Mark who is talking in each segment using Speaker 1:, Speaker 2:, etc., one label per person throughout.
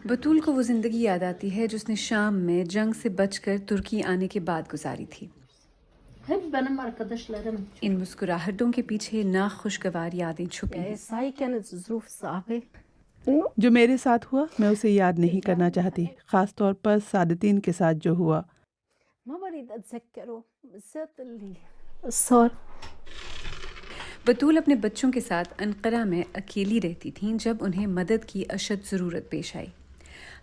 Speaker 1: बतूल को वो ज़िंदगी याद आती है जो उसने शाम में जंग से बचकर तुर्की आने के बाद गुजारी थी। इन मुस्कुराहटों के पीछे नाखुशगवार यादें छुपी हैं।
Speaker 2: जो मेरे साथ हुआ मैं उसे याद नहीं करना चाहती, ख़ास तौर पर सादतीन के साथ जो हुआ।
Speaker 1: बतूल अपने बच्चों के साथ अनकरा में अकेली रहती थीं जब उन्हें मदद की अशद ज़रूरत पेश आई।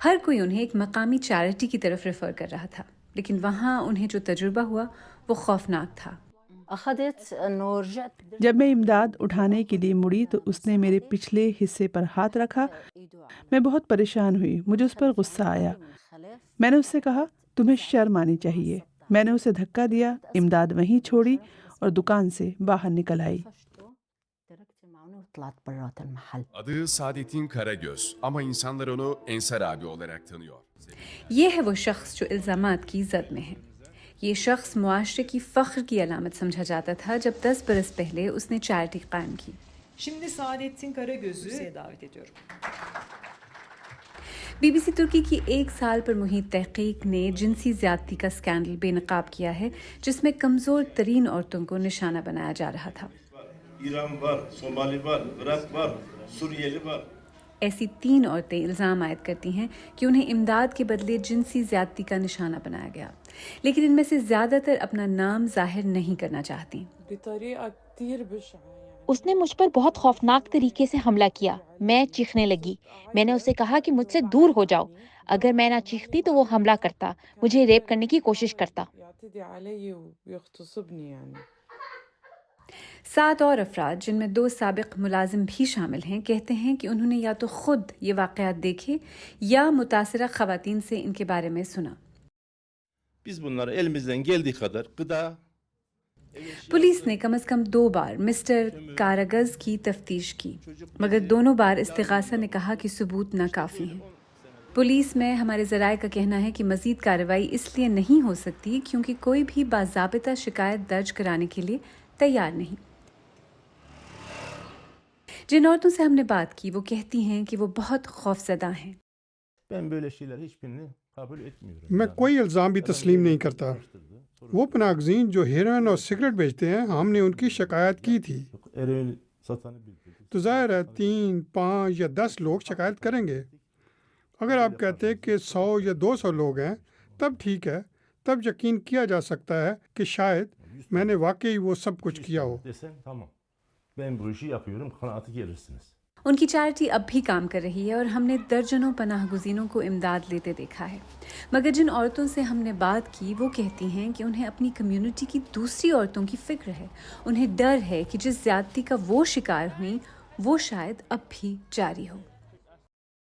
Speaker 1: हर कोई उन्हें एक मकामी चैरिटी की तरफ रेफ़र कर रहा था, लेकिन वहाँ उन्हें जो तजुर्बा हुआ वो खौफनाक था।
Speaker 2: जब मैं इमदाद उठाने के लिए मुड़ी तो उसने मेरे पिछले हिस्से पर हाथ रखा। मैं बहुत परेशान हुई, मुझे उस पर गुस्सा आया। मैंने उससे कहा, तुम्हें शर्म आनी चाहिए। मैंने उसे धक्का दिया, इमदाद वहीं छोड़ी और दुकान से बाहर निकल आई।
Speaker 3: Adı Saadettin Karagöz ama insanlar onu Ensar abi olarak tanıyor.
Speaker 1: ये है वो शख्स जो इल्ज़ामात की ज़द में है। ये शख्स मुआशरे की फ़ख्र की अलामत समझा जाता था जब 10 बरस पहले उसने चैरिटी कायम की।
Speaker 4: Şimdi Saadettin Karagöz'ü davet ediyorum.
Speaker 1: BBC तुर्की की 1 साल पर मुहित तहकीक ने जिनसी ज़्यादती का स्कैंडल बेनकाब किया है, जिसमें कमज़ोर तरीन औरतों को निशाना बनाया जा रहा था।
Speaker 5: Iran var, Somali var, Iraq var, सूरियली var।
Speaker 1: ऐसी 3 औरतें इल्ज़ाम आयद करती हैं कि उन्हें इमदाद के बदले जिनसी ज़्यादती का निशाना बनाया गया, लेकिन इनमें से ज़्यादातर अपना नाम जाहिर नहीं करना चाहती।
Speaker 6: उसने मुझ पर बहुत खौफनाक तरीके से हमला किया। मैं चीखने लगी। मैंने उसे कहा कि मुझसे दूर हो जाओ। अगर मैं ना चीखती तो वो हमला करता, मुझे रेप करने की कोशिश करता।
Speaker 1: 7 और अफराद, जिनमें 2 साबिक मुलाजिम भी शामिल हैं, कहते हैं कि उन्होंने या तो खुद ये वाक़यात देखे या मुतासिरा ख़वातीन से इनके बारे में सुना।
Speaker 5: Biz bunları elimizden geldiği kadar gıda
Speaker 1: police ने कम से कम 2 बार मिस्टर कारगज़ की तफ्तीश की, मगर दोनों बार इस्तिगासा ने कहा कि सबूत नाकाफ़ी हैं। पुलिस में हमारे ज़राए का कहना है कि मज़ीद कार्रवाई इसलिए नहीं हो सकती क्योंकि कोई भी बाज़ाबिता शिकायत दर्ज कराने के लिए तैयार नहीं। जिन औरतों से हमने बात की वो कहती हैं कि वो बहुत खौफज़दा हैं।
Speaker 5: ben böyle şeyler hiçbirini kabul etmiyorum.
Speaker 7: मैं कोई इल्ज़ाम भी तस्लीम नहीं करता। वो पनागज़ीन जो हेरोइन और सिगरेट बेचते हैं, हमने उनकी शिकायत की थी,
Speaker 5: Eroin satanı bildirdik.
Speaker 7: तो ज़ाहिर है 3, 5 या 10 लोग शिकायत करेंगे। अगर आप कहते हैं कि 100 या 200 लोग हैं, तब ठीक है, तब यकीन किया जा सकता है कि शायद मैंने वाकई वो सब कुछ किया हो।
Speaker 5: Desen tamam. Ben bu işi yapıyorum, kanaati gelirsiniz.
Speaker 1: उनकी चैरिटी अब भी काम कर रही है और हमने दर्जनों पनाह गुज़ीनों को इमदाद लेते देखा है, मगर जिन औरतों से हमने बात की वो कहती हैं कि उन्हें अपनी कम्युनिटी की दूसरी औरतों की फ़िक्र है। उन्हें डर है कि जिस ज़्यादती का वो शिकार हुई वो शायद अब भी जारी हो।